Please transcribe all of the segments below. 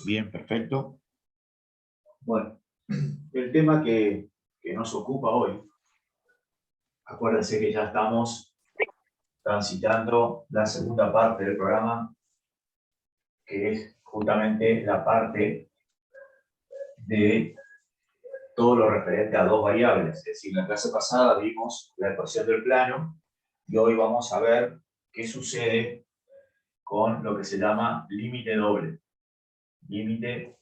Bien, perfecto. Bueno, el tema que nos ocupa hoy, acuérdense que ya estamos transitando la segunda parte del programa, que es justamente la parte de todo lo referente a dos variables. Es decir, en la clase pasada vimos la ecuación del plano y hoy vamos a ver qué sucede con lo que se llama límite doble. Límite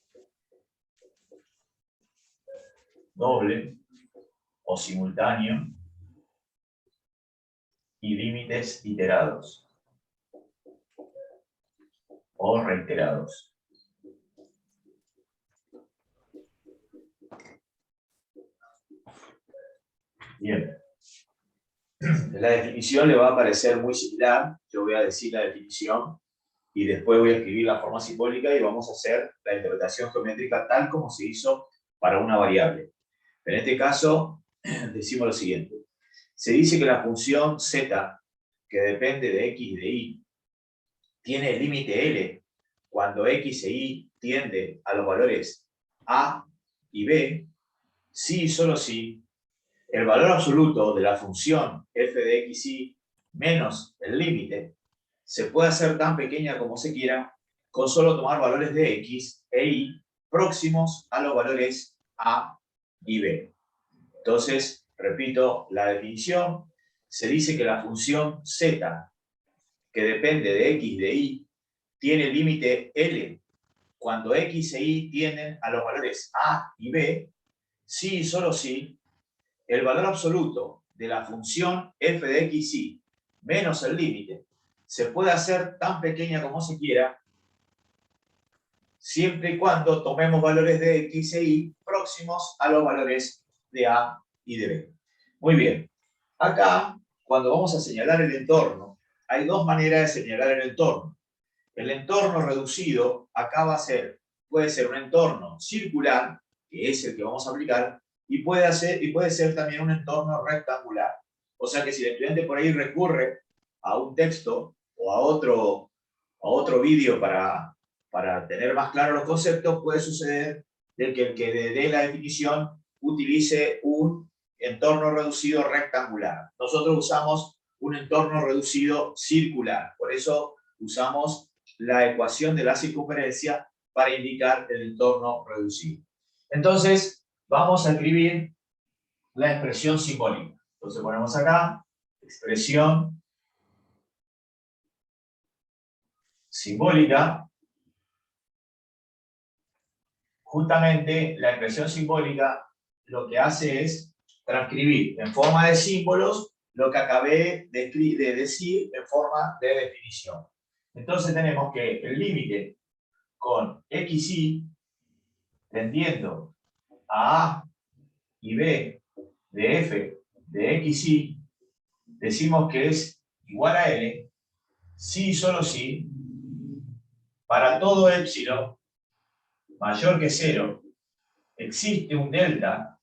doble o simultáneo y límites iterados o reiterados. Bien. La definición le va a parecer muy similar. Yo voy a decir la definición y después voy a escribir la forma simbólica y vamos a hacer la interpretación geométrica tal como se hizo para una variable. En este caso, decimos lo siguiente. Se dice que la función z, que depende de x y de y, tiene el límite L cuando x e y tiende a los valores a y b, si y solo si el valor absoluto de la función f de x y menos el límite se puede hacer tan pequeña como se quiera con solo tomar valores de x e y próximos a los valores a y b. Entonces, repito la definición, se dice que la función z, que depende de x y de y, tiene límite L cuando x e y tienden a los valores a y b, si y solo si el valor absoluto de la función f de x y menos el límite se puede hacer tan pequeña como se quiera siempre y cuando tomemos valores de x e y próximos a los valores de a y de b. Muy bien. Acá, cuando vamos a señalar el entorno, hay dos maneras de señalar el entorno. El entorno reducido acá puede ser un entorno circular, que es el que vamos a aplicar, y puede ser también un entorno rectangular. O sea que si el estudiante por ahí recurre a un texto o a otro vídeo para tener más claros los conceptos, puede suceder que el que dé la definición utilice un entorno reducido rectangular. Nosotros usamos un entorno reducido circular. Por eso usamos la ecuación de la circunferencia para indicar el entorno reducido. Entonces, vamos a escribir la expresión simbólica. Entonces ponemos acá, expresión simbólica. Justamente la expresión simbólica lo que hace es transcribir en forma de símbolos lo que acabé de decir en forma de definición. Entonces tenemos que el límite con x y tendiendo a y b de f de x y, decimos que es igual a L si y solo si para todo épsilon mayor que 0 existe un delta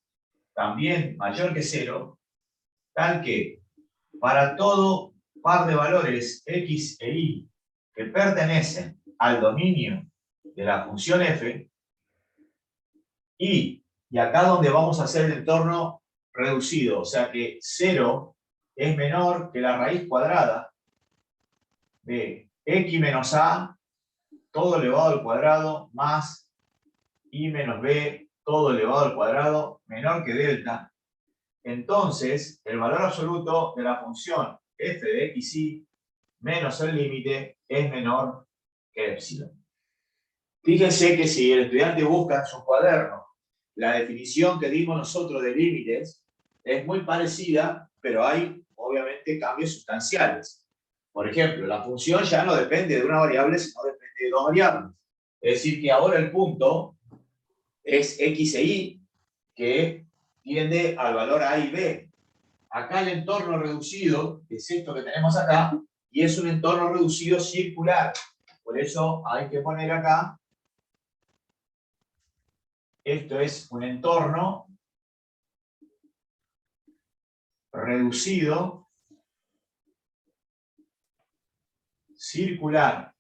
también mayor que 0, tal que para todo par de valores x e y que pertenecen al dominio de la función f, y acá donde vamos a hacer el entorno reducido, o sea que 0 es menor que la raíz cuadrada de x menos a todo elevado al cuadrado más y menos b todo elevado al cuadrado menor que delta. Entonces, el valor absoluto de la función f de x y menos el límite es menor que epsilon. Fíjense que si el estudiante busca en su cuaderno la definición que dimos nosotros de límites, es muy parecida, pero hay obviamente cambios sustanciales. Por ejemplo, la función ya no depende de una variable, sino depende de dos variables. Es decir, que ahora el punto es x e y, que tiende al valor a y b. Acá el entorno reducido es esto que tenemos acá, y es un entorno reducido circular. Por eso hay que poner acá, esto es un entorno reducido circular.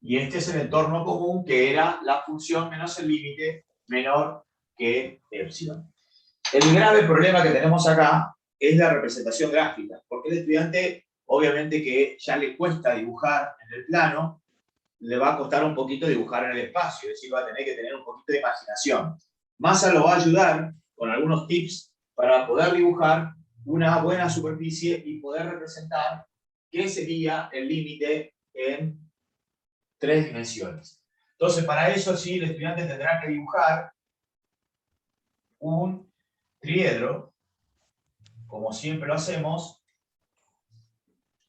Y este es el entorno común, que era la función menos el límite menor que epsilon. El grave problema que tenemos acá es la representación gráfica, porque el estudiante, obviamente que ya le cuesta dibujar en el plano, le va a costar un poquito dibujar en el espacio, es decir, va a tener que tener un poquito de imaginación. Massa lo va a ayudar con algunos tips para poder dibujar una buena superficie y poder representar qué sería el límite en 3 dimensiones. Entonces, para eso sí, el estudiante tendrá que dibujar un triedro, como siempre lo hacemos.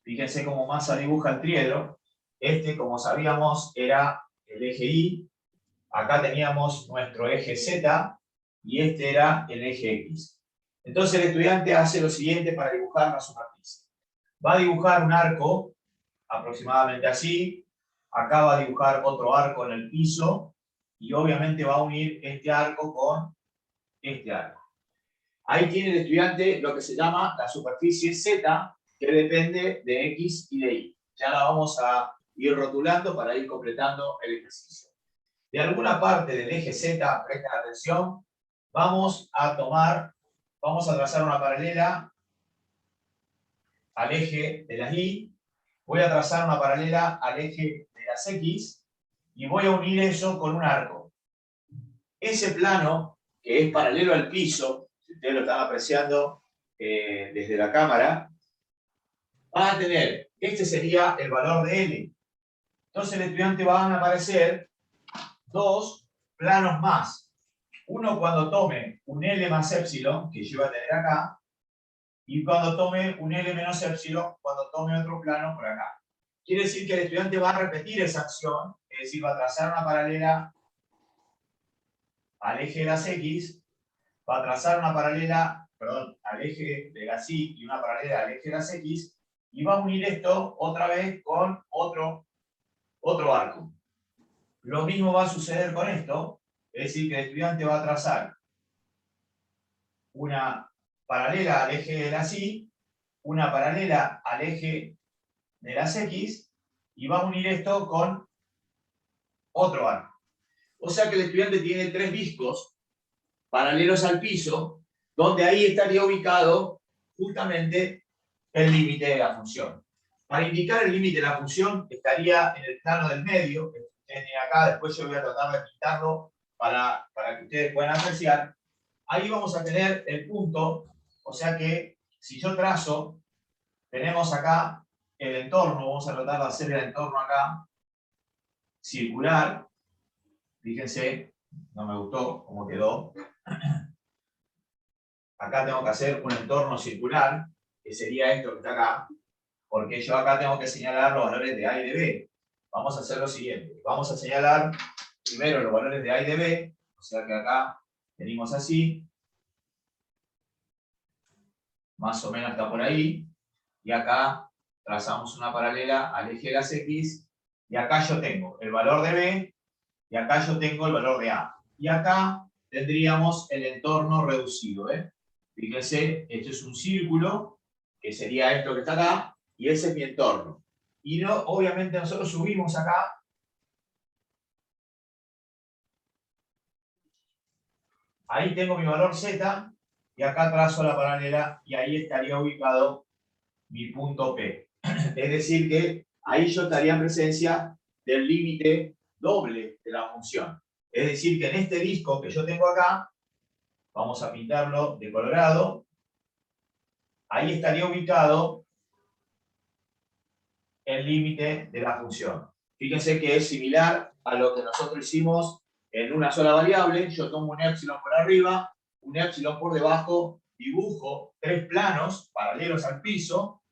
Fíjense cómo Massa dibuja el triedro. Este, como sabíamos, era el eje Y. Acá teníamos nuestro eje Z y este era el eje X. Entonces el estudiante hace lo siguiente para dibujar la superficie. Va a dibujar un arco, aproximadamente así. Acá va a dibujar otro arco en el piso y obviamente va a unir este arco con este arco. Ahí tiene el estudiante lo que se llama la superficie Z, que depende de X y de Y. Ya la vamos a ir rotulando para ir completando el ejercicio. De alguna parte del eje Z, presten atención, vamos a trazar una paralela al eje de las Y, voy a trazar una paralela al eje de las X, y voy a unir eso con un arco. Ese plano, que es paralelo al piso, si ustedes lo están apreciando desde la cámara, va a tener, este sería el valor de L. Entonces el estudiante van a aparecer dos planos más. Uno cuando tome un L más epsilon, que yo voy a tener acá, y cuando tome un L menos epsilon, cuando tome otro plano por acá. Quiere decir que el estudiante va a repetir esa acción, es decir, va a trazar una paralela al eje de las X, va a trazar una paralela, al eje de las Y y una paralela al eje de las X, y va a unir esto otra vez con otro arco. Lo mismo va a suceder con esto, es decir, que el estudiante va a trazar una paralela al eje de las Y, una paralela al eje de las X, y va a unir esto con otro arco. O sea que el estudiante tiene 3 discos paralelos al piso, donde ahí estaría ubicado justamente el límite de la función. Para indicar el límite de la función estaría en el plano del medio, que ustedes tienen acá, después yo voy a tratar de pintarlo para que ustedes puedan apreciar. Ahí vamos a tener el punto, o sea que si yo trazo, tenemos acá el entorno, vamos a tratar de hacer el entorno acá circular. Fíjense, no me gustó cómo quedó. Acá tengo que hacer un entorno circular, que sería esto que está acá, porque yo acá tengo que señalar los valores de A y de B. Vamos a hacer lo siguiente. Vamos a señalar primero los valores de A y de B, o sea que acá venimos así, más o menos está por ahí, y acá trazamos una paralela al eje de las X, y acá yo tengo el valor de B, y acá yo tengo el valor de A. Y acá tendríamos el entorno reducido. Fíjense, esto es un círculo, que sería esto que está acá, y ese es mi entorno. Y no, obviamente nosotros subimos acá, ahí tengo mi valor Z, y acá trazo la paralela, y ahí estaría ubicado mi punto P. Es decir que ahí yo estaría en presencia del límite doble de la función. Es decir que en este disco que yo tengo acá, vamos a pintarlo de colorado, ahí estaría ubicado el límite de la función. Fíjense que es similar a lo que nosotros hicimos en una sola variable. Yo tomo un epsilon por arriba, un epsilon por debajo, dibujo 3 planos paralelos al piso,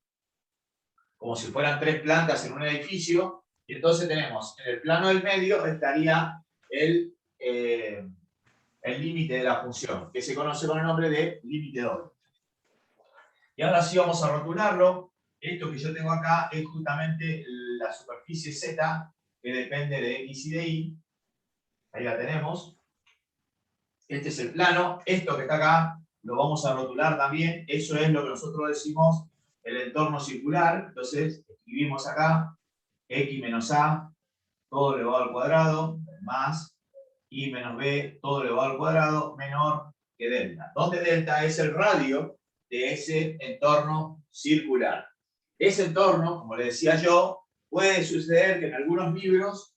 como si fueran 3 plantas en un edificio, y entonces tenemos en el plano del medio estaría el límite de la función, que se conoce con el nombre de límite doble. Y ahora sí vamos a rotularlo. Esto que yo tengo acá es justamente la superficie Z, que depende de X y de Y. Ahí la tenemos. Este es el plano. Esto que está acá lo vamos a rotular también. Eso es lo que nosotros decimos el entorno circular. Entonces escribimos acá X menos A todo elevado al cuadrado, más I menos B, todo elevado al cuadrado, menor que delta. Donde delta es el radio de ese entorno circular. Ese entorno, como le decía yo, puede suceder que en algunos libros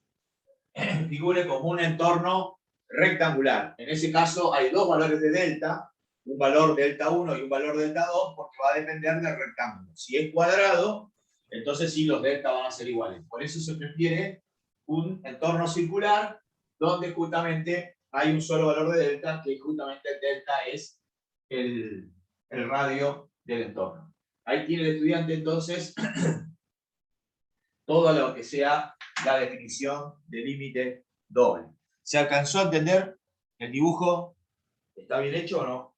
figure como un entorno rectangular. En ese caso hay dos valores de delta, un valor delta 1 y un valor delta 2, porque va a depender del rectángulo. Si es cuadrado, entonces sí los delta van a ser iguales. Por eso se prefiere un entorno circular donde justamente hay un solo valor de delta, que justamente el delta es el radio del entorno. Ahí tiene el estudiante entonces todo lo que sea la definición de límite doble. ¿Se alcanzó a entender el dibujo? ¿Está bien hecho o no?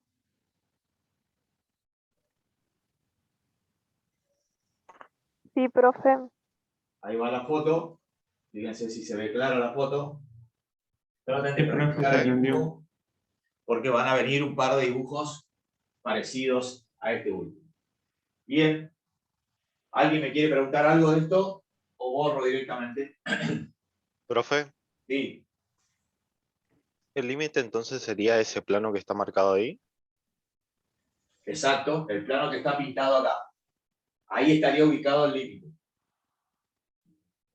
Sí, profe. Ahí va la foto. Fíjense si se ve clara la foto. Traten de Sí, profe, practicar se el entendió. dibujo, porque van a venir un par de dibujos parecidos a este último. Bien. ¿Alguien me quiere preguntar algo de esto? ¿O borro directamente? Profe, Sí, el límite entonces sería ese plano que está marcado ahí. exacto. El plano que está pintado acá. Ahí estaría ubicado el límite.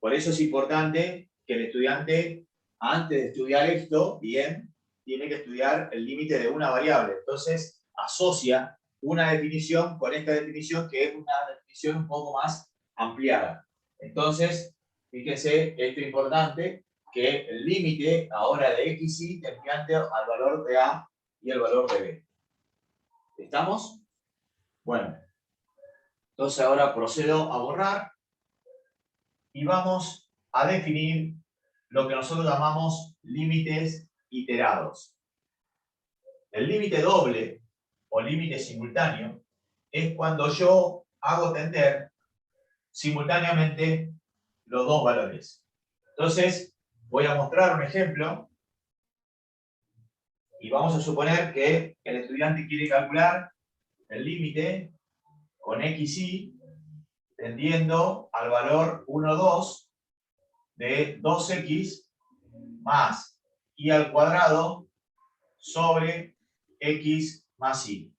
Por eso es importante que el estudiante, antes de estudiar esto, bien, tiene que estudiar el límite de una variable. Entonces, asocia una definición con esta definición, que es una definición un poco más ampliada. Entonces, fíjense, esto es importante, que el límite ahora de x y tendente al valor de a y el valor de b. ¿Estamos? Bueno, entonces ahora procedo a borrar y vamos a definir lo que nosotros llamamos límites iterados. El límite doble o límite simultáneo es cuando yo hago tender simultáneamente los dos valores. Entonces, voy a mostrar un ejemplo y vamos a suponer que el estudiante quiere calcular el límite con xy tendiendo al valor 1, 2 de 2x más y al cuadrado sobre x más y.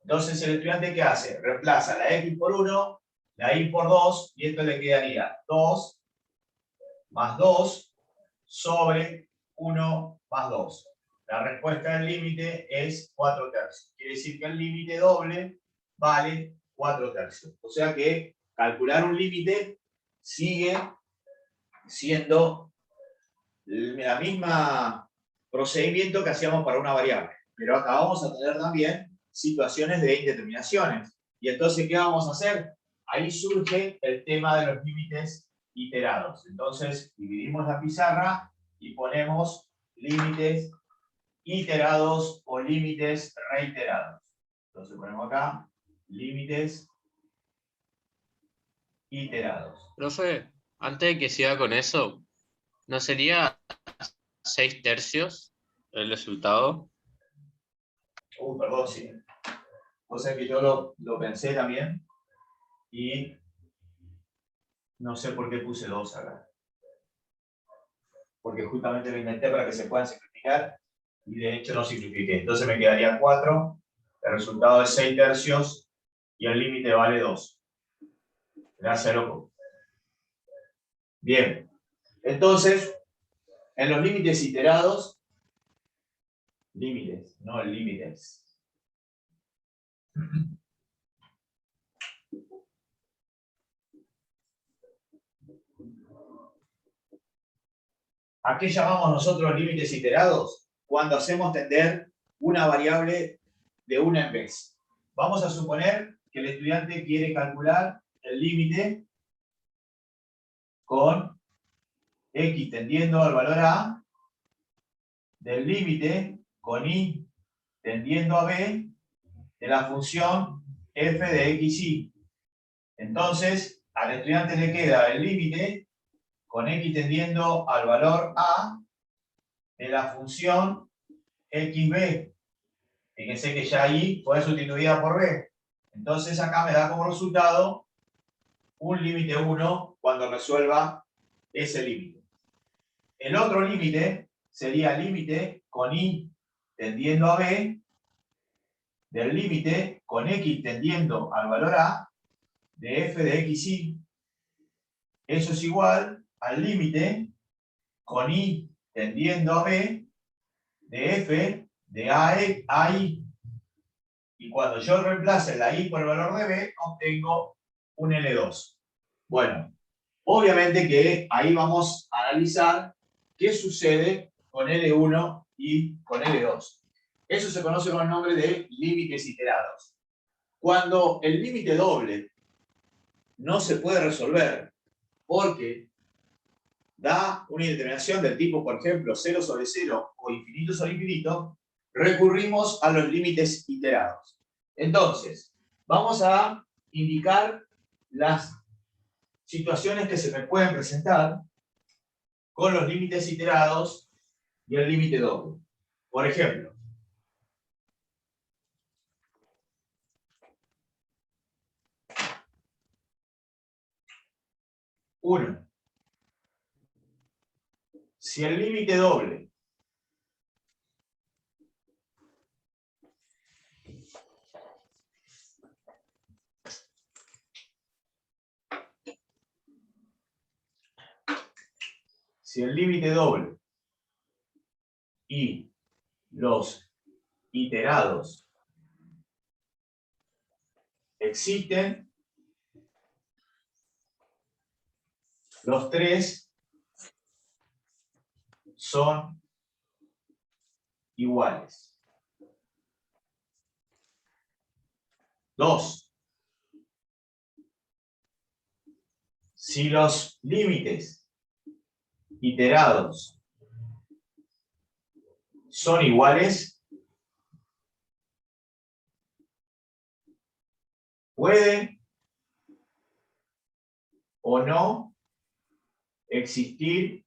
Entonces, ¿el estudiante qué hace? Reemplaza la x por 1, la y por 2, y esto le quedaría 2 más 2 sobre 1 más 2. La respuesta del límite es 4 tercios. Quiere decir que el límite doble vale 4 tercios. O sea que calcular un límite sigue siendo la misma procedimiento que hacíamos para una variable. Pero acá vamos a tener también situaciones de indeterminaciones. Y entonces, ¿qué vamos a hacer? Ahí surge el tema de los límites iterados. Entonces, dividimos la pizarra y ponemos límites iterados o límites reiterados. Entonces ponemos acá límites iterados. Profe, antes de que siga con eso, ¿no sería 6 tercios el resultado? Perdón, sí. O sea que yo lo pensé también y no sé por qué puse 2 acá. Porque justamente lo inventé para que se puedan simplificar y de hecho no simplifiqué. Entonces me quedaría 4, el resultado es 6 tercios y el límite vale 2. Gracias, loco. Bien. Entonces, en los límites iterados, límites, no límites. ¿A qué llamamos nosotros límites iterados? Cuando hacemos tender una variable de una en vez. Vamos a suponer que el estudiante quiere calcular el límite con x tendiendo al valor a del límite con y tendiendo a b de la función f de xy. Entonces, al estudiante le queda el límite con x tendiendo al valor a de la función xb. Fíjense que ya y fue sustituida por b. Entonces acá me da como resultado un límite 1 cuando resuelva ese límite. El otro límite sería límite con y tendiendo a b, del límite con x tendiendo al valor a, de f de xy. Eso es igual al límite con y tendiendo a b, de f de a i. Y cuando yo reemplace la i por el valor de b, obtengo un L2. Bueno, obviamente que ahí vamos a analizar qué sucede con L1 y con L2. Eso se conoce con el nombre de límites iterados. Cuando el límite doble no se puede resolver porque da una indeterminación del tipo, por ejemplo, 0 sobre 0 o infinito sobre infinito, recurrimos a los límites iterados. Entonces, vamos a indicar las situaciones que se me pueden presentar con los límites iterados y el límite doble. Por ejemplo, uno. Si el límite doble y los iterados existen, los tres son iguales. 2. Si los límites iterados son iguales, puede o no existir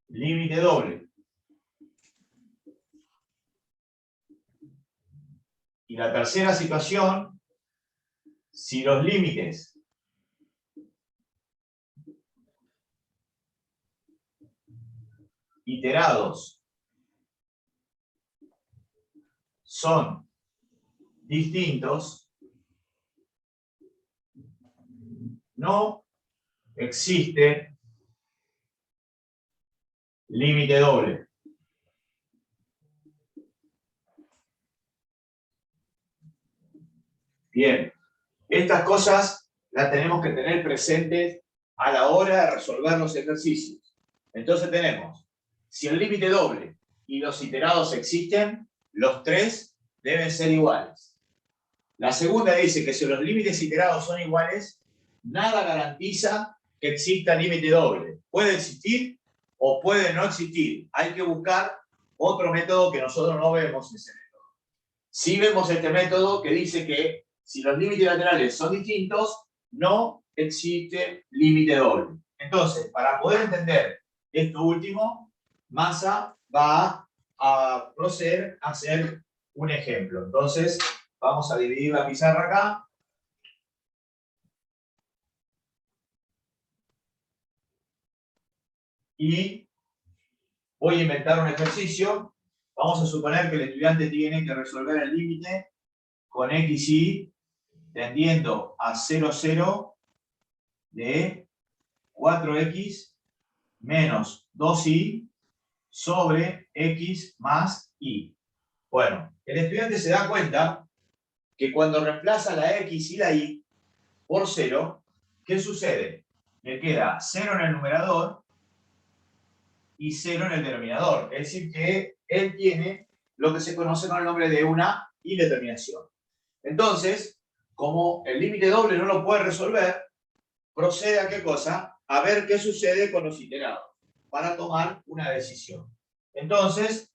límite doble. Y la tercera situación, si los límites iterados son distintos, no existe límite doble. Bien, estas cosas las tenemos que tener presentes a la hora de resolver los ejercicios. Entonces tenemos, si el límite doble y los iterados existen, los tres deben ser iguales. La segunda dice que si los límites iterados son iguales, nada garantiza que exista límite doble. Puede existir o puede no existir. Hay que buscar otro método que nosotros no vemos ese método. Sí vemos este método que dice que si los límites laterales son distintos, no existe límite doble. Entonces, para poder entender esto último, Massa va a proceder a hacer un ejemplo. Entonces, vamos a dividir la pizarra acá. Y voy a inventar un ejercicio. Vamos a suponer que el estudiante tiene que resolver el límite con x y tendiendo a 0, 0 de 4x menos 2y sobre x más y. Bueno, el estudiante se da cuenta que cuando reemplaza la x y la y por 0, ¿qué sucede? Le queda 0 en el numerador y 0 en el denominador. Es decir, que él tiene lo que se conoce con el nombre de una indeterminación. Entonces, como el límite doble no lo puede resolver, procede a qué cosa? A ver qué sucede con los iterados, para tomar una decisión. Entonces,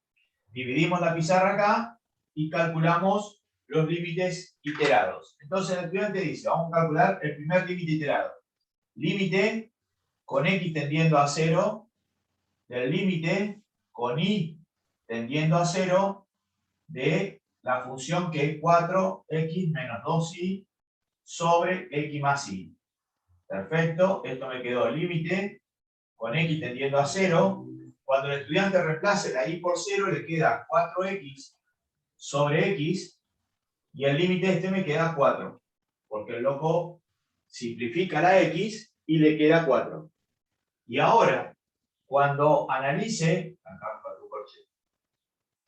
dividimos la pizarra acá y calculamos los límites iterados. Entonces el estudiante dice, vamos a calcular el primer límite iterado. Límite con x tendiendo a 0 del límite con y tendiendo a 0 de la función que es 4x menos 2y sobre x más y. Perfecto, esto me quedó límite con x tendiendo a 0. Cuando el estudiante reemplace la y por 0, le queda 4x sobre x, y el límite este me queda 4, porque el loco simplifica la x y le queda 4. Y ahora, cuando analice, acá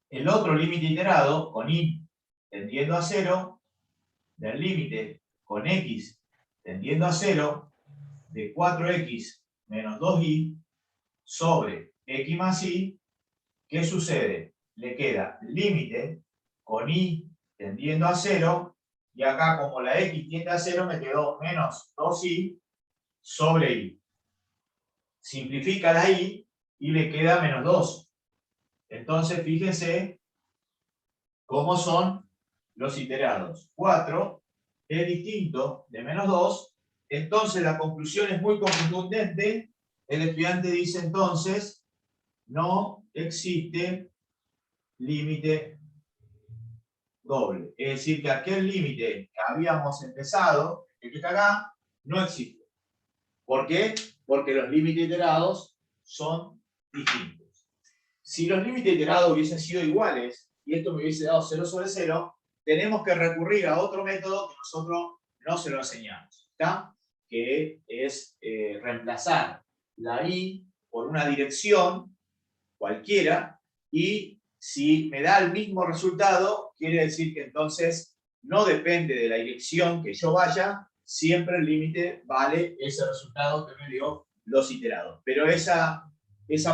el otro límite iterado, con y tendiendo a 0, del límite con x tendiendo a 0, de 4x menos 2y sobre x más y, ¿qué sucede? Le queda límite con y tendiendo a 0, y acá como la x tiende a 0 me quedó menos 2y sobre y. Simplifica la y y le queda menos 2. Entonces fíjense cómo son los iterados. 4 es distinto de menos 2, entonces la conclusión es muy contundente. El estudiante dice entonces, no existe límite doble. Es decir, que aquel límite que habíamos empezado, el que está acá, no existe. ¿Por qué? Porque los límites iterados son distintos. Si los límites iterados hubiesen sido iguales, y esto me hubiese dado 0 sobre 0, tenemos que recurrir a otro método que nosotros no se lo enseñamos, ¿está? Que es reemplazar la y por una dirección cualquiera, y si me da el mismo resultado, quiere decir que entonces no depende de la dirección que yo vaya, siempre el límite vale ese resultado que me dio los iterados. Pero esa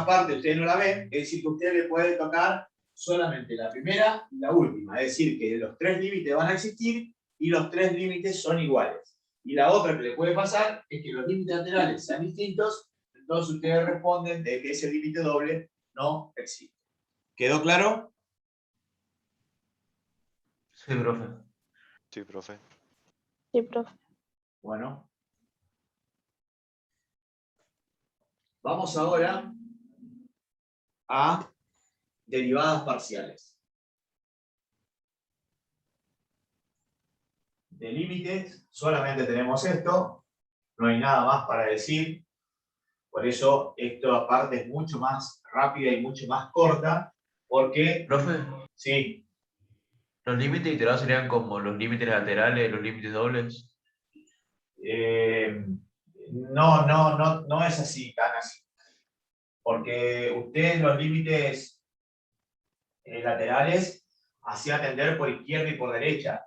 parte ustedes no la ven, es decir, que a usted le puede tocar solamente la primera y la última, es decir, que los tres límites van a existir y los tres límites son iguales. Y la otra que le puede pasar es que los límites laterales sean distintos, entonces ustedes responden de que ese límite doble no existe. ¿Quedó claro? Sí, profe. Sí, profe. Sí, profe. Bueno. Vamos ahora a derivadas parciales. De límites solamente tenemos esto, no hay nada más para decir, por eso esto aparte es mucho más rápida y mucho más corta, porque, Profe, sí, los límites iterados serían como los límites laterales, los límites dobles. no es así, tan así, porque usted los límites laterales hacía tender por izquierda y por derecha,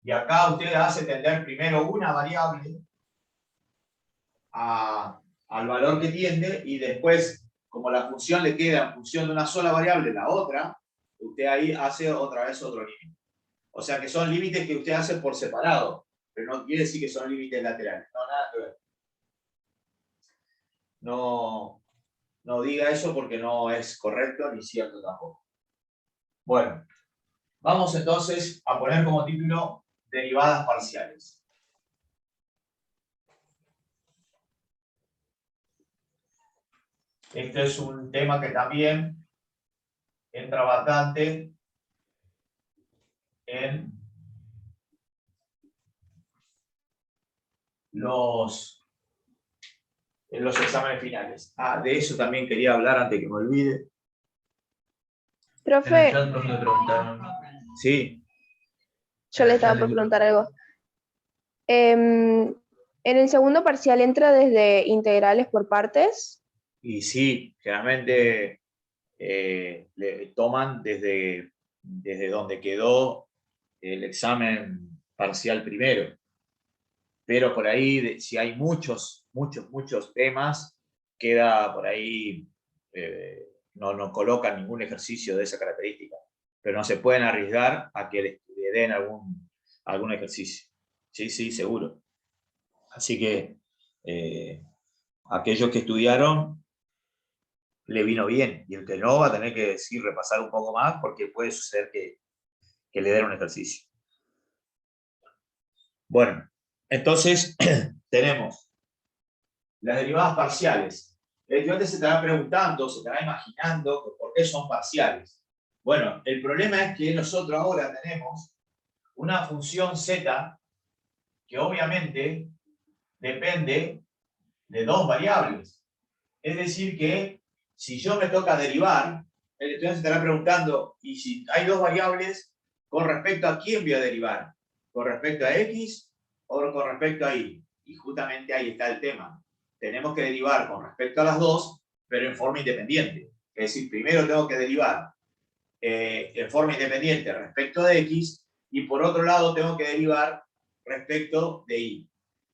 y acá usted hace tender primero una variable al valor que tiende, y después, como la función le queda en función de una sola variable, la otra, usted ahí hace otra vez otro límite. O sea que son límites que usted hace por separado, pero no quiere decir que son límites laterales. No, nada que ver. No diga eso porque no es correcto ni cierto tampoco. Bueno, vamos entonces a poner como título derivadas parciales. Este es un tema que también entra bastante en los exámenes finales. De eso también quería hablar antes que me olvide. En el Profe, chat, profe, me preguntaron. Sí, yo le estaba por preguntar algo. En el segundo parcial entra desde integrales por partes. y sí, generalmente le toman desde donde quedó el examen parcial primero. Pero por ahí, si hay muchos temas, queda por ahí, no colocan ningún ejercicio de esa característica. Pero no se pueden arriesgar a que le den algún ejercicio. Sí, seguro. Así que aquellos que estudiaron le vino bien, y el que no va a tener que decir, repasar un poco más, porque puede suceder que le den un ejercicio. Bueno, entonces tenemos las derivadas parciales. El estudiante se estará preguntando, se estará imaginando por qué son parciales. Bueno, el problema es que nosotros ahora tenemos una función z que obviamente depende de dos variables. Es decir que si yo me toca derivar, el estudiante se estará preguntando, ¿y si hay dos variables, con respecto a quién voy a derivar? ¿Con respecto a X o con respecto a Y? Y justamente ahí está el tema. Tenemos que derivar con respecto a las dos, pero en forma independiente. Es decir, primero tengo que derivar en forma independiente respecto de X, y por otro lado tengo que derivar respecto de Y.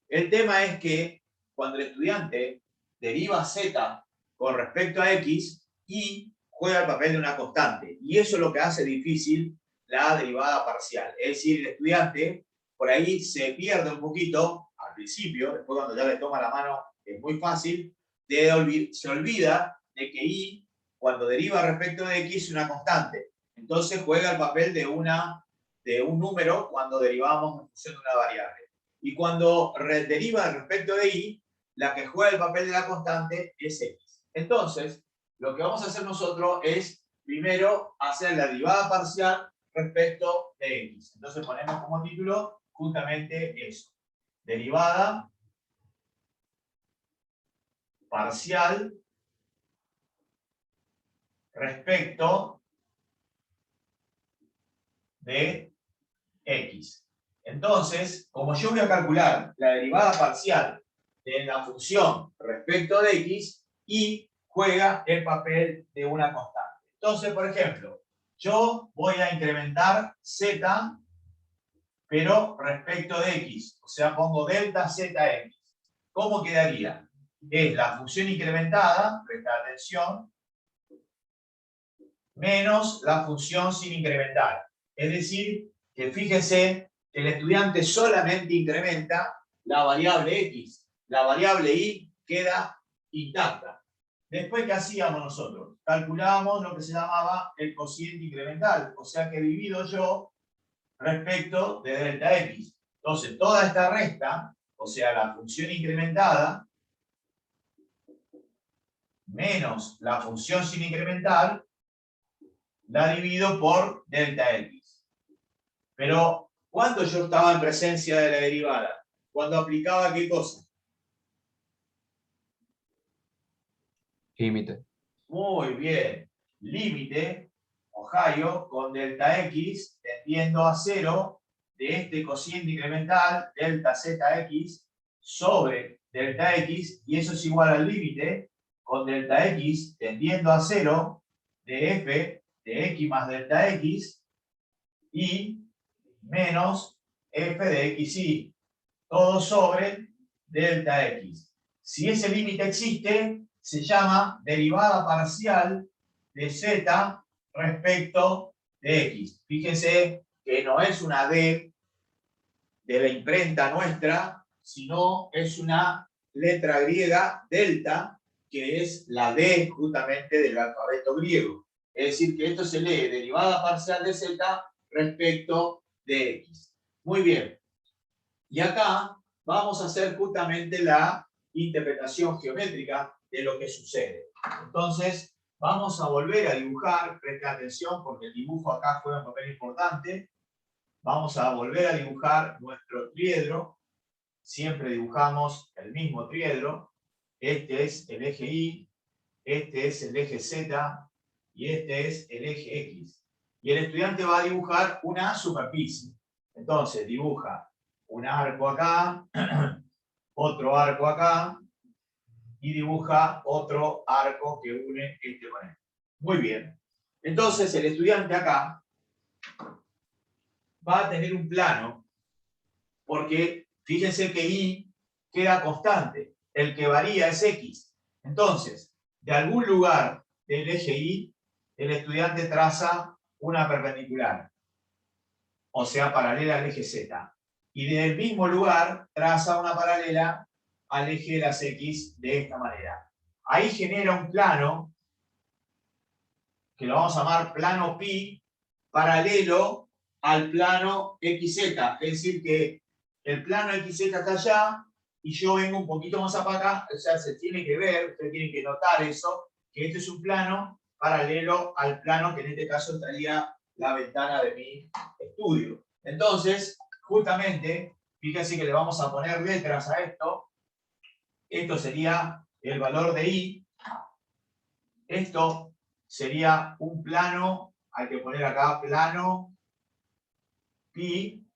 El tema es que cuando el estudiante deriva Z con respecto a X, Y juega el papel de una constante. Y eso es lo que hace difícil la derivada parcial. Es decir, el estudiante por ahí se pierde un poquito al principio, después cuando ya le toma la mano es muy fácil, se olvida de que Y, cuando deriva respecto de X, es una constante. Entonces juega el papel de un número cuando derivamos en función de una variable. Y cuando deriva respecto de Y, la que juega el papel de la constante es X. Entonces, lo que vamos a hacer nosotros es, primero, hacer la derivada parcial respecto de X. Entonces ponemos como título justamente eso. Derivada parcial respecto de X. Entonces, como yo voy a calcular la derivada parcial de la función respecto de X, Y juega el papel de una constante. Entonces, por ejemplo, yo voy a incrementar Z, pero respecto de X. O sea, pongo delta ZX. ¿Cómo quedaría? Es la función incrementada, presta atención, menos la función sin incrementar. Es decir, que fíjense que el estudiante solamente incrementa la variable X. La variable Y queda intacta. Después, ¿qué hacíamos nosotros? Calculábamos lo que se llamaba el cociente incremental. O sea que divido yo respecto de delta X. Entonces, toda esta resta, o sea, la función incrementada, menos la función sin incrementar, la divido por delta X. Pero, ¿cuándo yo estaba en presencia de la derivada? Cuando aplicaba ¿qué cosa? Límite. Muy bien. Límite, Ohio, con delta X tendiendo a 0 de este cociente incremental, delta ZX, sobre delta X, y eso es igual al límite con delta X tendiendo a 0 de f de X más delta X y menos f de xy, todo sobre delta X. Si ese límite existe, se llama derivada parcial de Z respecto de X. Fíjense que no es una D de la imprenta nuestra, sino es una letra griega, delta, que es la D justamente del alfabeto griego. Es decir, que esto se lee derivada parcial de Z respecto de X. Muy bien. Y acá vamos a hacer justamente la interpretación geométrica de lo que sucede. Entonces, vamos a volver a dibujar, presten atención porque el dibujo acá juega un papel importante. Vamos a volver a dibujar nuestro triedro. Siempre dibujamos el mismo triedro. Este es el eje Y, este es el eje Z y este es el eje X. Y el estudiante va a dibujar una superficie. Entonces, dibuja un arco acá, otro arco acá, y dibuja otro arco que une este con este. Muy bien. Entonces, el estudiante acá va a tener un plano, porque fíjense que Y queda constante, el que varía es X. Entonces, de algún lugar del eje Y, el estudiante traza una perpendicular, o sea, paralela al eje Z. Y del mismo lugar traza una paralela al eje de las X de esta manera. Ahí genera un plano, que lo vamos a llamar plano pi, paralelo al plano XZ. Es decir, que el plano XZ está allá y yo vengo un poquito más acá, o sea, se tiene que ver, ustedes tienen que notar eso, que este es un plano paralelo al plano que en este caso estaría la ventana de mi estudio. Entonces, justamente, fíjense que le vamos a poner letras a esto, Esto sería el valor de I. Esto sería un plano, hay que poner acá plano pi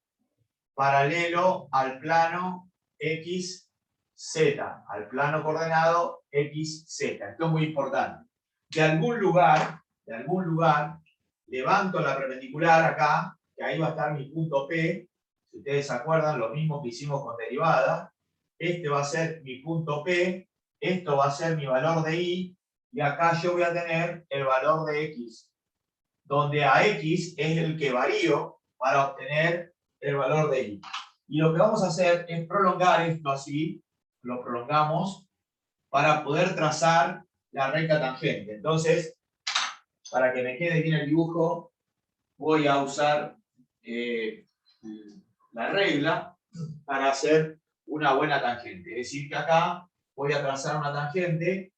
paralelo al plano XZ, al plano coordenado XZ. Esto es muy importante. De algún lugar, levanto la perpendicular acá, que ahí va a estar mi punto P. Si ustedes se acuerdan, lo mismo que hicimos con derivada. Este va a ser mi punto P, esto va a ser mi valor de I, y acá yo voy a tener el valor de X, donde a X es el que varío para obtener el valor de I. Y lo que vamos a hacer es prolongar esto así, lo prolongamos, para poder trazar la recta tangente. Entonces, para que me quede bien el dibujo, voy a usar la regla para hacer una buena tangente. Es decir, que acá voy a trazar una tangente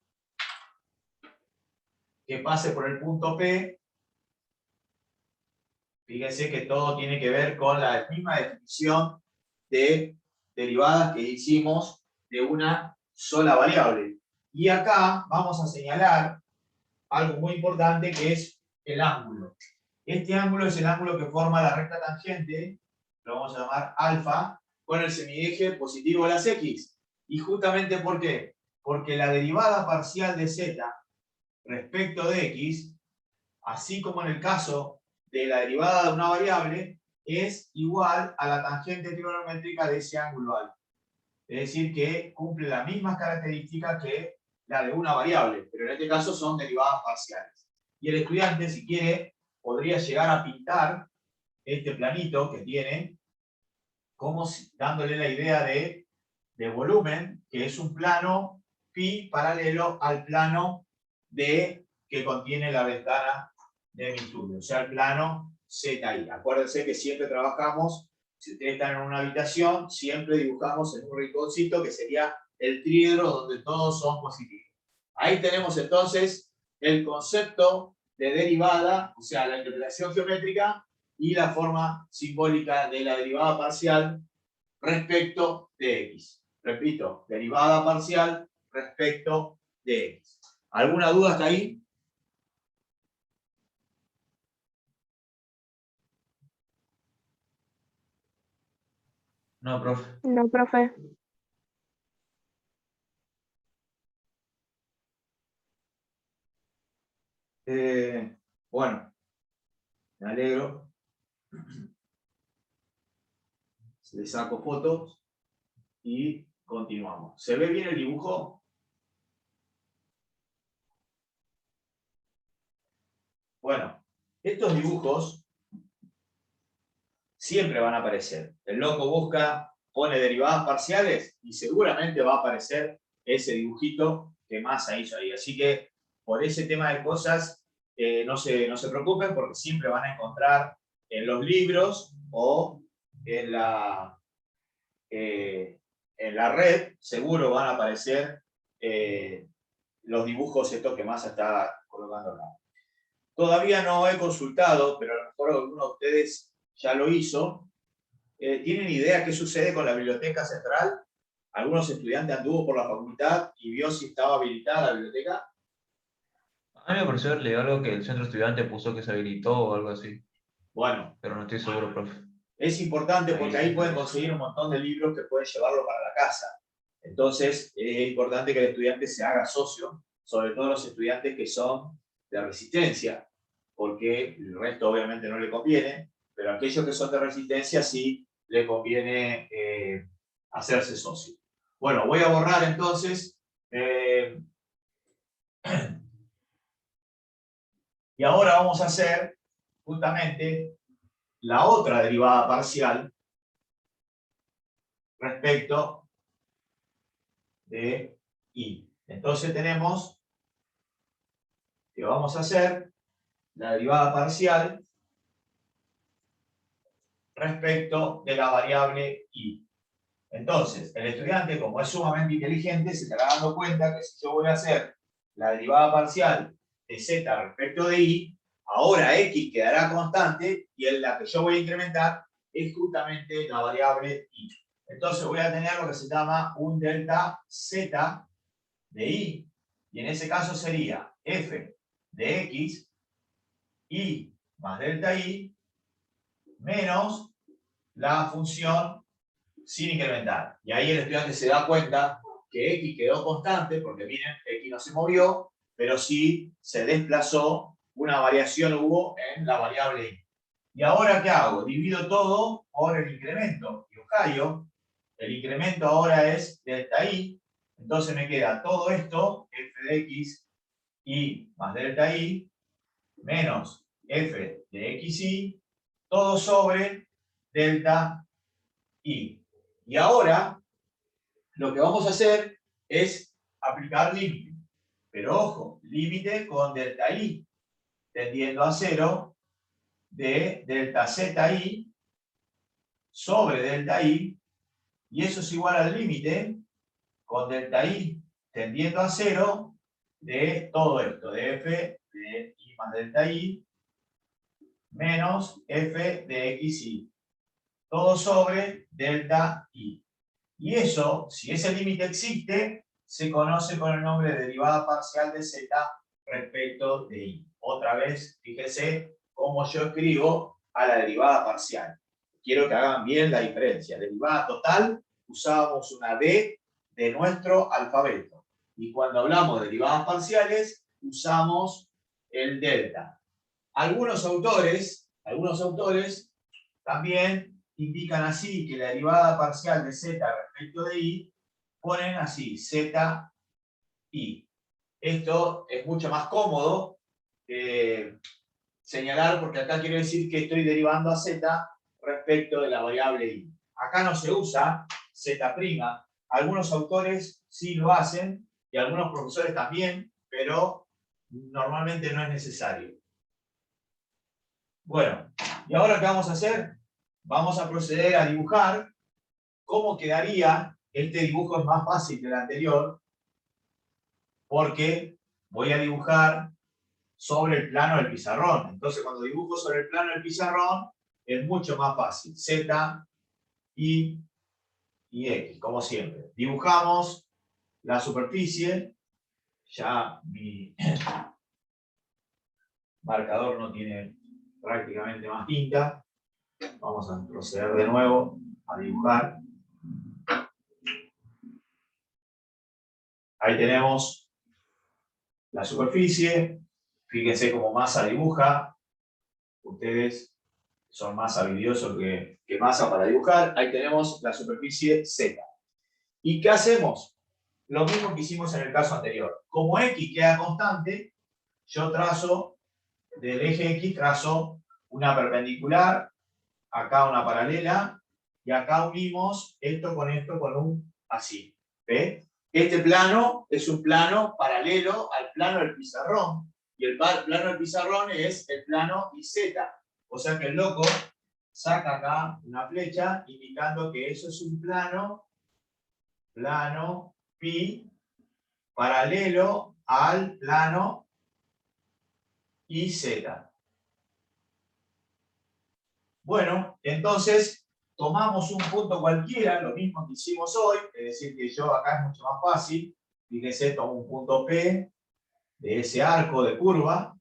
que pase por el punto P. Fíjense que todo tiene que ver con la misma definición de derivadas que hicimos de una sola variable. Y acá vamos a señalar algo muy importante, que es el ángulo. Este ángulo es el ángulo que forma la recta tangente, lo vamos a llamar alfa, con el semieje positivo de las X. Y justamente ¿por qué? Porque la derivada parcial de Z respecto de X, así como en el caso de la derivada de una variable, es igual a la tangente trigonométrica de ese ángulo alfa. Es decir, que cumple las mismas características que la de una variable, pero en este caso son derivadas parciales. Y el estudiante, si quiere, podría llegar a pintar este planito que tiene, como dándole la idea de volumen, que es un plano pi paralelo al plano que contiene la ventana de mi estudio, o sea, el plano ZI. Acuérdense que siempre trabajamos, si ustedes están en una habitación, siempre dibujamos en un rinconcito que sería el tríedro donde todos son positivos. Ahí tenemos entonces el concepto de derivada, o sea, la interpretación geométrica y la forma simbólica de la derivada parcial respecto de X. Repito, derivada parcial respecto de X. ¿Alguna duda hasta ahí? No, profe. No, profe. Bueno, me alegro. Le saco fotos y continuamos. ¿Se ve bien el dibujo? Bueno, estos dibujos siempre van a aparecer. El loco busca, pone derivadas parciales y seguramente va a aparecer ese dibujito que Massa hizo ahí. Así que por ese tema de cosas no se preocupen, porque siempre van a encontrar en los libros o en la red, seguro van a aparecer los dibujos estos que Massa está colocando acá. Todavía no he consultado, pero a lo mejor alguno de ustedes ya lo hizo. ¿Tienen idea qué sucede con la biblioteca central? Algunos estudiantes anduvo por la facultad y vio si estaba habilitada la biblioteca. A mí me pareció leí algo que el centro estudiante puso que se habilitó o algo así, Bueno, pero no estoy seguro, profe. es importante porque ahí pueden conseguir un montón de libros que pueden llevarlo para la casa. Entonces, es importante que el estudiante se haga socio, sobre todo los estudiantes que son de resistencia, porque el resto obviamente no le conviene, pero aquellos que son de resistencia sí le conviene hacerse socio. Bueno, voy a borrar entonces. Y ahora vamos a hacer justamente la otra derivada parcial respecto de I. Entonces tenemos que vamos a hacer la derivada parcial respecto de la variable I. Entonces, el estudiante, como es sumamente inteligente, se estará dando cuenta que si yo voy a hacer la derivada parcial de Z respecto de I, ahora X quedará constante y la que yo voy a incrementar es justamente la variable I. Entonces voy a tener lo que se llama un delta z de i. Y en ese caso sería f de x, i más delta i, menos la función sin incrementar. Y ahí el estudiante se da cuenta que x quedó constante, porque miren, x no se movió, pero sí se desplazó, una variación hubo en la variable y. ¿Y ahora qué hago? Divido todo por el incremento. Y Ohio, el incremento ahora es delta i, entonces me queda todo esto, f de x, y más delta i, menos f de xy, todo sobre delta i. Y ahora, lo que vamos a hacer es aplicar límite. Pero ojo, límite con delta i tendiendo a 0 de delta zi sobre delta i, y eso es igual al límite con delta i tendiendo a 0 de todo esto, de f de i más delta i menos f de xy, todo sobre delta i. Y eso, si ese límite existe, se conoce con el nombre de derivada parcial de z respecto de i. Otra vez, fíjese cómo yo escribo a la derivada parcial. Quiero que hagan bien la diferencia. Derivada total, usábamos una D de nuestro alfabeto. Y cuando hablamos de derivadas parciales, usamos el delta. Algunos autores también indican así que la derivada parcial de z respecto de i, ponen así, z i. Esto es mucho más cómodo señalar, porque acá quiero decir que estoy derivando a z respecto de la variable i. Acá no se usa z'. Algunos autores sí lo hacen, y algunos profesores también, pero normalmente no es necesario. Bueno, ¿y ahora qué vamos a hacer? Vamos a proceder a dibujar. ¿Cómo quedaría? Este dibujo es más fácil que el anterior, porque voy a dibujar sobre el plano del pizarrón. Entonces, cuando dibujo sobre el plano del pizarrón, es mucho más fácil. Z, I y X, como siempre. Dibujamos la superficie. Ya mi marcador no tiene prácticamente más tinta. Vamos a proceder de nuevo a dibujar. Ahí tenemos la superficie. Fíjense cómo Massa dibuja. Ustedes son más habilidosos que Massa para dibujar. Ahí tenemos la superficie Z. ¿Y qué hacemos? Lo mismo que hicimos en el caso anterior. Como X queda constante, yo trazo del eje X, trazo una perpendicular, acá una paralela, y acá unimos esto con un así. ¿Ve? Este plano es un plano paralelo al plano del pizarrón, y el plano del pizarrón es el plano IZ. O sea que el loco saca acá una flecha indicando que eso es un plano pi, paralelo al plano IZ. Bueno, entonces tomamos un punto cualquiera, lo mismo que hicimos hoy, es decir, que yo acá es mucho más fácil. Fíjense, tomo un punto P de ese arco de curva,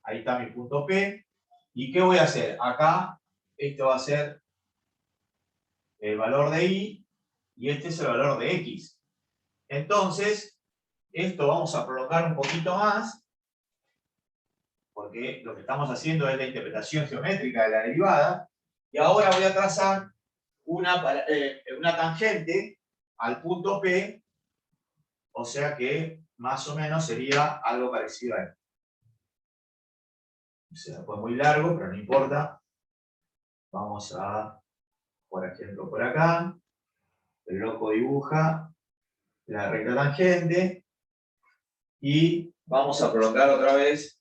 ahí está mi punto P, ¿y qué voy a hacer? Acá, esto va a ser el valor de I, y este es el valor de X. Entonces, esto vamos a prolongar un poquito más, porque lo que estamos haciendo es la interpretación geométrica de la derivada, y ahora voy a trazar una tangente al punto P, o sea que más o menos sería algo parecido a esto. Se fue muy largo, pero no importa. Vamos a, por ejemplo, por acá. El loco dibuja la recta tangente y vamos a prolongar otra vez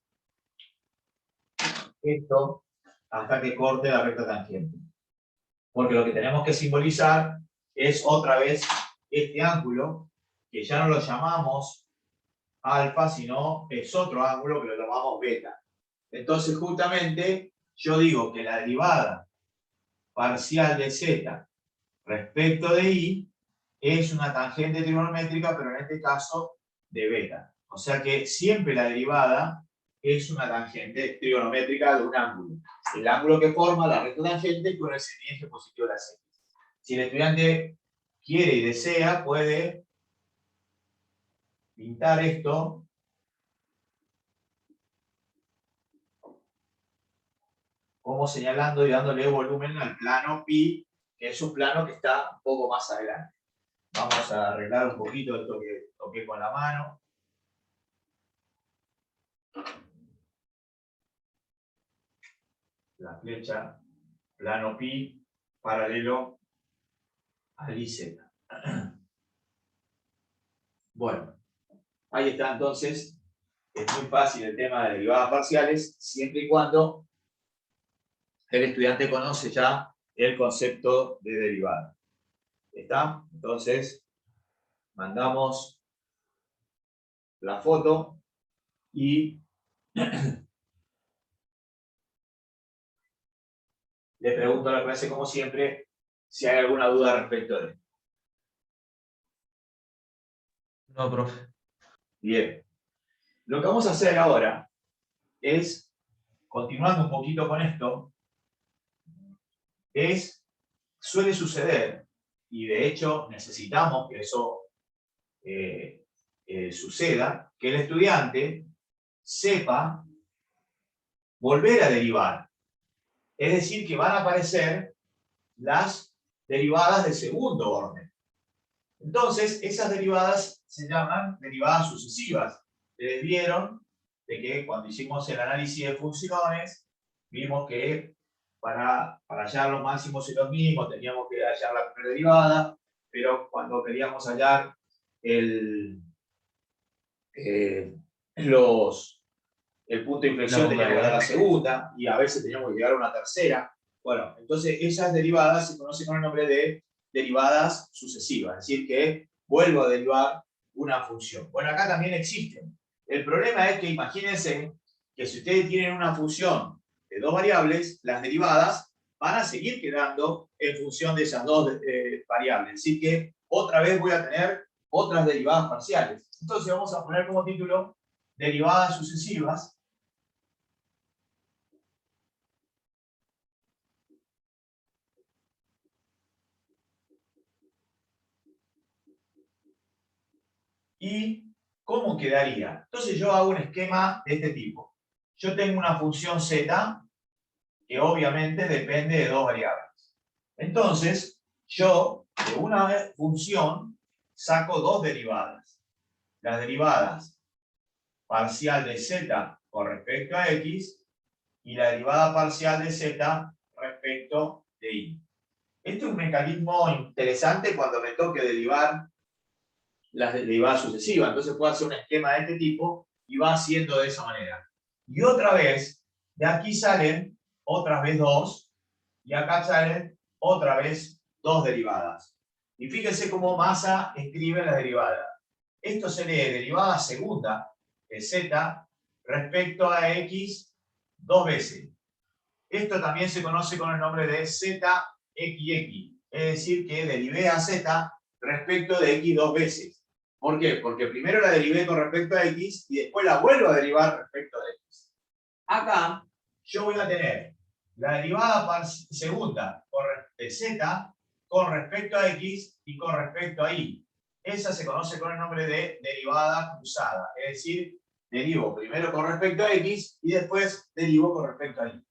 esto hasta que corte la recta tangente. Porque lo que tenemos que simbolizar es otra vez este ángulo, que ya no lo llamamos alfa, sino es otro ángulo que lo llamamos beta. Entonces, justamente, yo digo que la derivada parcial de z respecto de y es una tangente trigonométrica, pero en este caso de beta. O sea que siempre la derivada es una tangente trigonométrica de un ángulo. El ángulo que forma la recta tangente con el semieje positivo de la x. Si el estudiante quiere y desea, puede pintar esto como señalando y dándole volumen al plano pi, que es un plano que está un poco más adelante. Vamos a arreglar un poquito esto que toqué con la mano. La flecha, plano pi, paralelo al IZ. Bueno, ahí está entonces. Es muy fácil el tema de derivadas parciales, siempre y cuando el estudiante conoce ya el concepto de derivada. ¿Está? Entonces, mandamos la foto y le pregunto a la clase, como siempre, si hay alguna duda respecto de esto. No, profe. Bien. Lo que vamos a hacer ahora es, continuando un poquito con esto, suele suceder, y de hecho necesitamos que eso suceda, que el estudiante sepa volver a derivar. Es decir, que van a aparecer las derivadas de segundo orden. Entonces, esas derivadas se llaman derivadas sucesivas. Ustedes vieron de que cuando hicimos el análisis de funciones, vimos que para hallar los máximos y los mínimos teníamos que hallar la primera derivada, pero cuando queríamos hallar el punto de inflexión teníamos que hallar la segunda, y a veces teníamos que llegar a una tercera. Bueno, entonces esas derivadas se conocen con el nombre de derivadas sucesivas, es decir, que vuelvo a derivar una función. Bueno, acá también existen. El problema es que imagínense que si ustedes tienen una función de dos variables, las derivadas van a seguir quedando en función de esas dos variables. Es decir, que otra vez voy a tener otras derivadas parciales. Entonces vamos a poner como título derivadas sucesivas. ¿Y cómo quedaría? Entonces yo hago un esquema de este tipo. Yo tengo una función z que obviamente depende de dos variables. Entonces, yo de una función saco dos derivadas. Las derivadas parcial de z con respecto a x y la derivada parcial de z respecto de y. Este es un mecanismo interesante cuando me toque derivar las derivadas sucesivas. Entonces puedo hacer un esquema de este tipo y va haciendo de esa manera. Y otra vez, de aquí salen otras vez dos, y acá salen otra vez dos derivadas. Y fíjense cómo Massa escribe la derivada. Esto se lee derivada segunda de z respecto a x dos veces. Esto también se conoce con el nombre de zxx, es decir, que derivé a z respecto de x dos veces. ¿Por qué? Porque primero la derivé con respecto a x y después la vuelvo a derivar respecto a x. Acá yo voy a tener la derivada segunda de z con respecto a x y con respecto a y. Esa se conoce con el nombre de derivada cruzada, es decir, derivo primero con respecto a x y después derivo con respecto a y.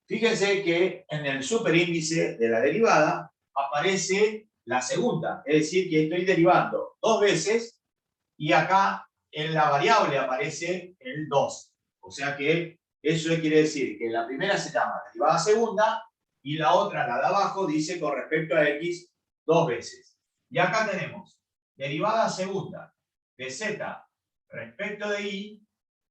Fíjense que en el superíndice de la derivada aparece la segunda, es decir, que estoy derivando dos veces y acá en la variable aparece el 2. O sea que eso quiere decir que la primera se llama derivada segunda y la otra, la de abajo, dice con respecto a x dos veces. Y acá tenemos derivada segunda de z respecto de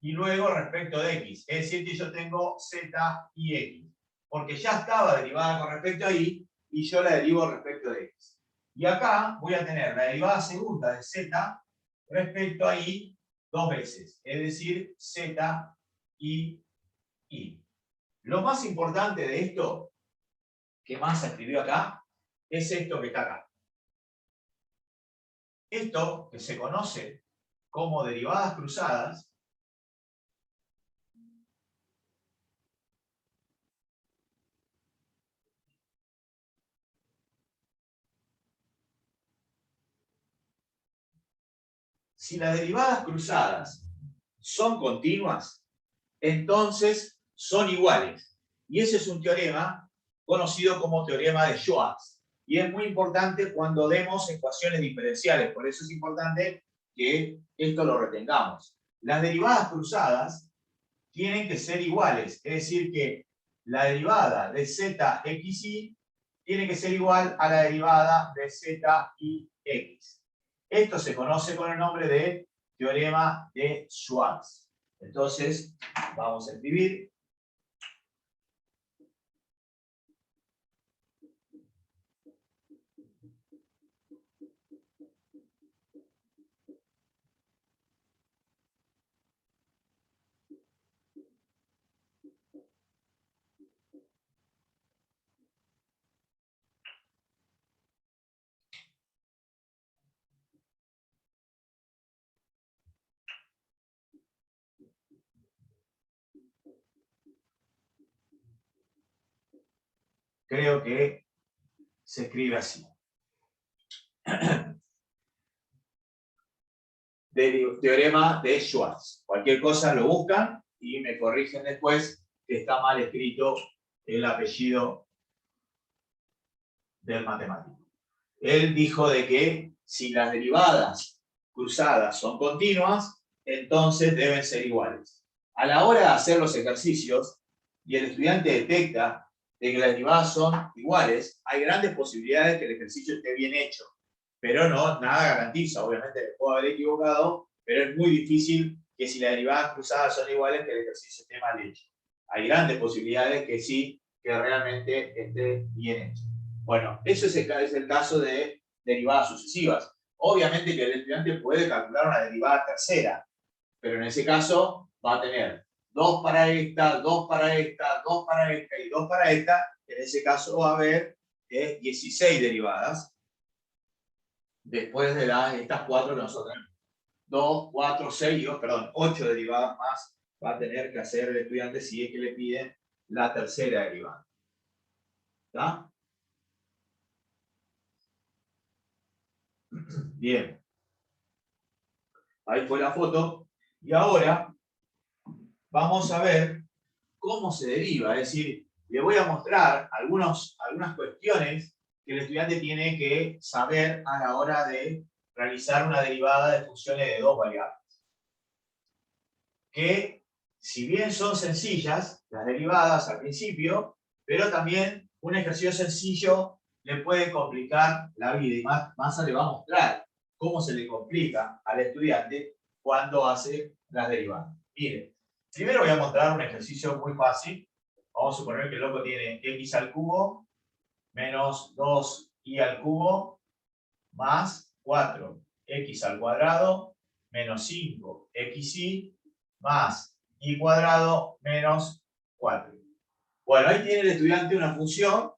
y luego respecto de x. Es decir, que yo tengo z y x. Porque ya estaba derivada con respecto a y yo la derivo respecto de x. Y acá voy a tener la derivada segunda de z respecto a y dos veces, es decir, z y y. Lo más importante de esto que Massa escribió acá es esto que está acá. Esto que se conoce como derivadas cruzadas si las derivadas cruzadas son continuas, entonces son iguales. Y ese es un teorema conocido como teorema de Schwarz. Y es muy importante cuando demos ecuaciones diferenciales. Por eso es importante que esto lo retengamos. Las derivadas cruzadas tienen que ser iguales. Es decir, que la derivada de zxy tiene que ser igual a la derivada de zix. Esto se conoce con el nombre de teorema de Schwarz. Entonces, vamos a escribir. Creo que se escribe así. Teorema de Schwarz. Cualquier cosa lo buscan y me corrigen después que está mal escrito el apellido del matemático. Él dijo de que si las derivadas cruzadas son continuas, entonces deben ser iguales. A la hora de hacer los ejercicios y el estudiante detecta de que las derivadas son iguales, hay grandes posibilidades de que el ejercicio esté bien hecho. Pero no, nada garantiza, obviamente me puedo haber equivocado, pero es muy difícil que si las derivadas cruzadas son iguales, que el ejercicio esté mal hecho. Hay grandes posibilidades que sí, que realmente esté bien hecho. Bueno, eso es el caso de derivadas sucesivas. Obviamente que el estudiante puede calcular una derivada tercera, pero en ese caso va a tener 2 para esta, 2 para esta, 2 para esta y 2 para esta. En ese caso va a haber 16 derivadas después de estas 4 que nosotros tenemos. 2, 4, 6, 8 derivadas más va a tener que hacer el estudiante si es que le piden la tercera derivada. ¿Está? Bien. Ahí fue la foto. Y ahora vamos a ver cómo se deriva. Es decir, le voy a mostrar algunas cuestiones que el estudiante tiene que saber a la hora de realizar una derivada de funciones de dos variables. Que, si bien son sencillas, las derivadas al principio, pero también un ejercicio sencillo le puede complicar la vida. Y Massa le va a mostrar cómo se le complica al estudiante cuando hace las derivadas. Miren, primero voy a mostrar un ejercicio muy fácil. Vamos a suponer que el loco tiene x al cubo menos 2y al cubo más 4x al cuadrado menos 5xy más y cuadrado menos 4. Bueno, ahí tiene el estudiante una función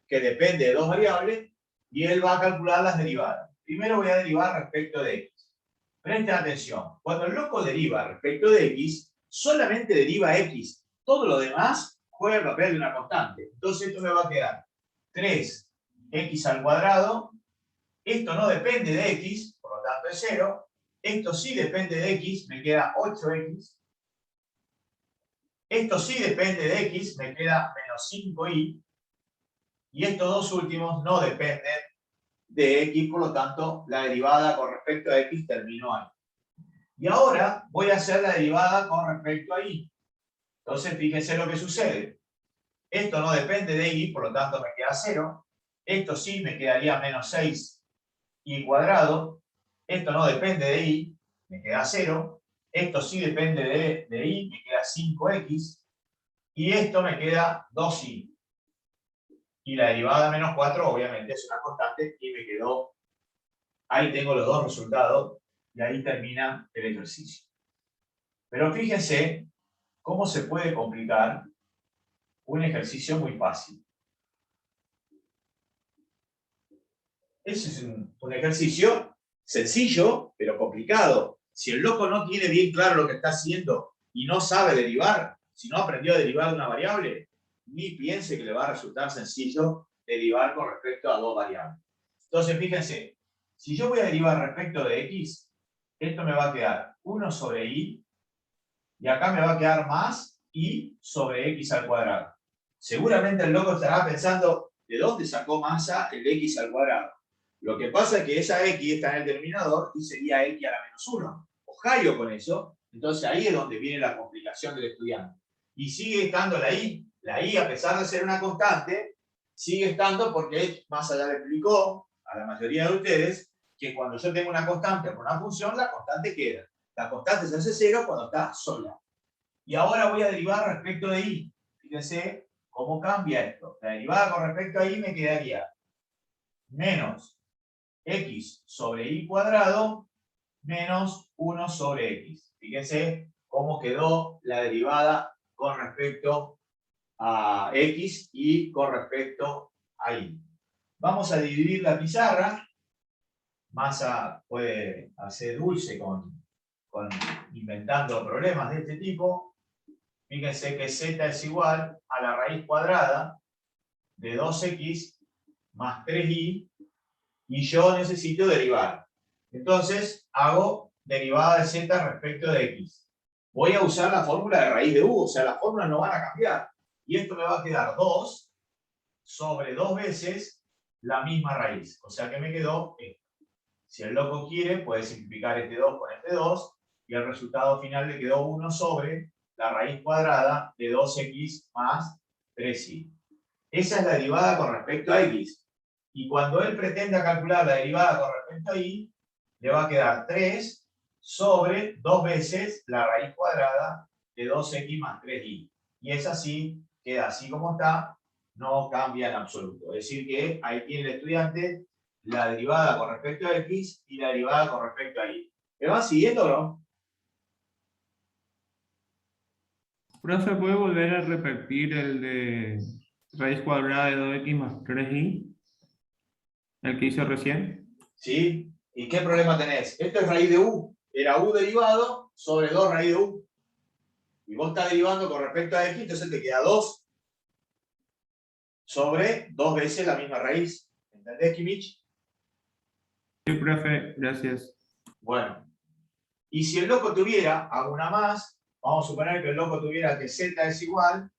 que depende de dos variables y él va a calcular las derivadas. Primero voy a derivar respecto de x. Presten atención, cuando el loco deriva respecto de x, solamente deriva x. Todo lo demás juega el papel de una constante. Entonces esto me va a quedar 3x al cuadrado. Esto no depende de x, por lo tanto es 0. Esto sí depende de x, me queda 8x. Esto sí depende de x, me queda menos 5y. Y estos dos últimos no dependen de x, por lo tanto la derivada con respecto a x terminó ahí. Y ahora voy a hacer la derivada con respecto a y. Entonces fíjense lo que sucede. Esto no depende de y, por lo tanto me queda 0. Esto sí me quedaría menos 6y cuadrado. Esto no depende de y, me queda 0. Esto sí depende de y, me queda 5x. Y esto me queda 2y. Y la derivada de menos 4 obviamente es una constante y me quedó. Ahí tengo los dos resultados y ahí termina el ejercicio. Pero fíjense cómo se puede complicar un ejercicio muy fácil. Ese es un ejercicio sencillo, pero complicado. Si el loco no tiene bien claro lo que está haciendo y no sabe derivar, si no aprendió a derivar de una variable, ni piense que le va a resultar sencillo derivar con respecto a dos variables. Entonces, fíjense, si yo voy a derivar respecto de x, esto me va a quedar 1 sobre y, y acá me va a quedar más y sobre x al cuadrado. Seguramente el loco estará pensando, ¿de dónde sacó masa el x al cuadrado? Lo que pasa es que esa x está en el denominador y sería x a la menos 1. Ojallo con eso. Entonces ahí es donde viene la complicación del estudiante. Y sigue estando la y. La y, a pesar de ser una constante, sigue estando porque más allá le explicó a la mayoría de ustedes que cuando yo tengo una constante por una función, la constante queda. La constante se hace 0 cuando está sola. Y ahora voy a derivar respecto de y. Fíjense cómo cambia esto. La derivada con respecto a y me quedaría menos x sobre y cuadrado menos 1 sobre x. Fíjense cómo quedó la derivada con respecto a x y con respecto a y. Vamos a dividir la pizarra. Massa puede hacer dulce con inventando problemas de este tipo. Fíjense que z es igual a la raíz cuadrada de 2x más 3y, y yo necesito derivar. Entonces, hago derivada de z respecto de x. Voy a usar la fórmula de raíz de u, o sea, las fórmulas no van a cambiar. Y esto me va a quedar 2 sobre 2 veces la misma raíz. O sea que me quedó esto. Si el loco quiere, puede simplificar este 2 con este 2, y el resultado final le quedó 1 sobre la raíz cuadrada de 2x más 3y. Esa es la derivada con respecto a x. Y cuando él pretenda calcular la derivada con respecto a y, le va a quedar 3 sobre 2 veces la raíz cuadrada de 2x más 3y. Y es así, queda así como está, no cambia en absoluto. Es decir que ahí tiene el estudiante la derivada con respecto a x y la derivada con respecto a y. ¿Me van siguiendo o no? Profe, ¿puede volver a repetir el de raíz cuadrada de 2x más 3y? El que hizo recién. ¿Sí? ¿Y qué problema tenés? Esto es raíz de u. Era u derivado sobre 2 raíz de u. Y vos estás derivando con respecto a x, entonces te queda 2 sobre 2 veces la misma raíz. ¿Entendés, Kimich? Sí, profe, gracias. Bueno. Y si el loco tuviera, hago una más, vamos a suponer que el loco tuviera que z es igual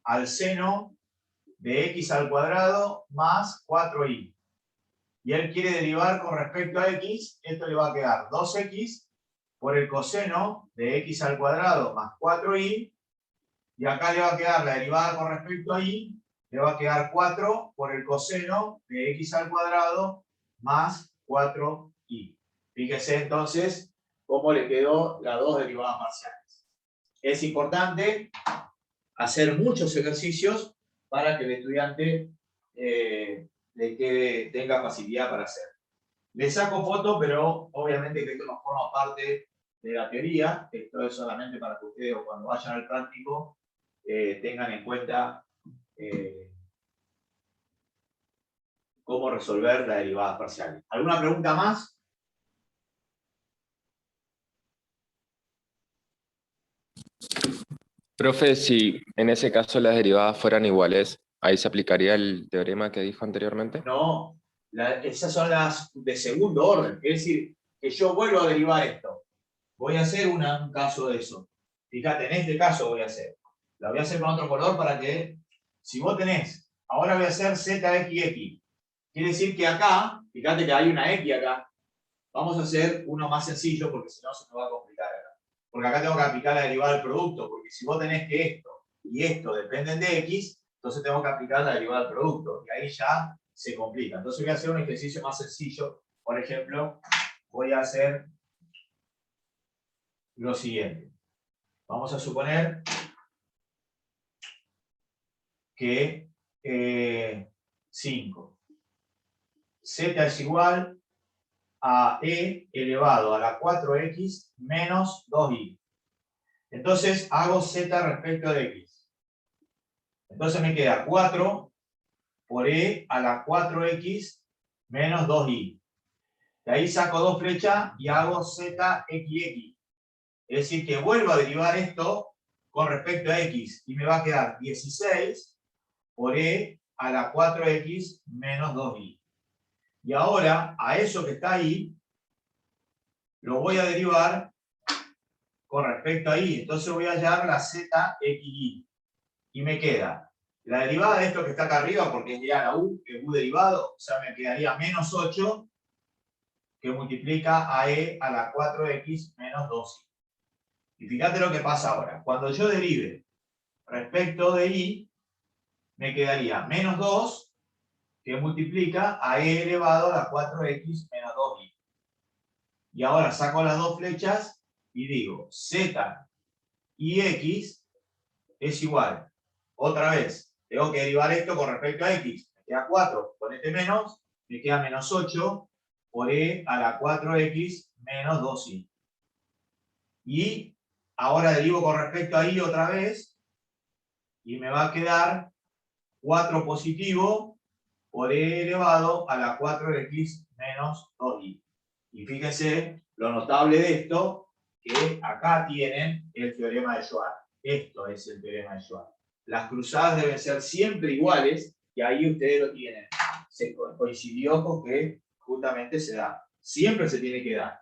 al seno de x al cuadrado más 4y. Y él quiere derivar con respecto a x, esto le va a quedar 2x por el coseno de x al cuadrado más 4y, y acá le va a quedar la derivada con respecto a y, le va a quedar 4 por el coseno de x al cuadrado más 4y. Fíjese entonces cómo le quedó las dos derivadas parciales. Es importante hacer muchos ejercicios para que el estudiante tenga facilidad para hacer. Le saco foto, pero obviamente que esto no forma parte de la teoría. Esto es solamente para que ustedes cuando vayan al práctico tengan en cuenta cómo resolver las derivadas parciales. ¿Alguna pregunta más? Profe, si en ese caso las derivadas fueran iguales, ¿ahí se aplicaría el teorema que dijo anteriormente? No, esas son las de segundo orden. Es decir, que yo vuelvo a derivar esto. Voy a hacer un caso de eso. Fíjate, en este caso voy a hacer. La voy a hacer con otro color para que, si vos tenés, ahora voy a hacer zxx. Quiere decir que acá, fíjate que hay una x acá. Vamos a hacer uno más sencillo porque si no se me va a complicar acá. Porque acá tengo que aplicar la derivada del producto, porque si vos tenés que esto y esto dependen de x, entonces tengo que aplicar la derivada del producto, y ahí ya se complica. Entonces voy a hacer un ejercicio más sencillo. Por ejemplo, voy a hacer lo siguiente. Vamos a suponer que 5. Z es igual a e elevado a la 4x menos 2y. Entonces hago z respecto de x. Entonces me queda 4 por e a la 4x menos 2i. De ahí saco dos flechas y hago zxx. Es decir, que vuelvo a derivar esto con respecto a x. Y me va a quedar 16 por e a la 4x menos 2i. Y ahora, a eso que está ahí, lo voy a derivar con respecto a y. Entonces voy a hallar la zxy. Y me queda la derivada de esto que está acá arriba, porque es ya la u, que es u derivado, o sea, me quedaría menos 8, que multiplica a e a la 4x menos 2i. Y fíjate lo que pasa ahora. Cuando yo derive respecto de y, me quedaría menos 2, que multiplica a e elevado a la 4x menos 2i. Y ahora saco las dos flechas y digo, z y x es igual. Otra vez, tengo que derivar esto con respecto a x. Me queda 4, con este menos, me queda menos 8 por e a la 4x menos 2i. Y ahora derivo con respecto a y otra vez, y me va a quedar 4 positivo por e elevado a la 4x menos 2i. Y fíjense lo notable de esto, que acá tienen el teorema de Schwarz. Esto es el teorema de Schwarz. Las cruzadas deben ser siempre iguales, y ahí ustedes lo tienen. Se coincidió con que justamente se da. Siempre se tiene que dar.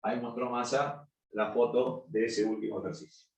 Ahí mostró Massa la foto de ese último ejercicio.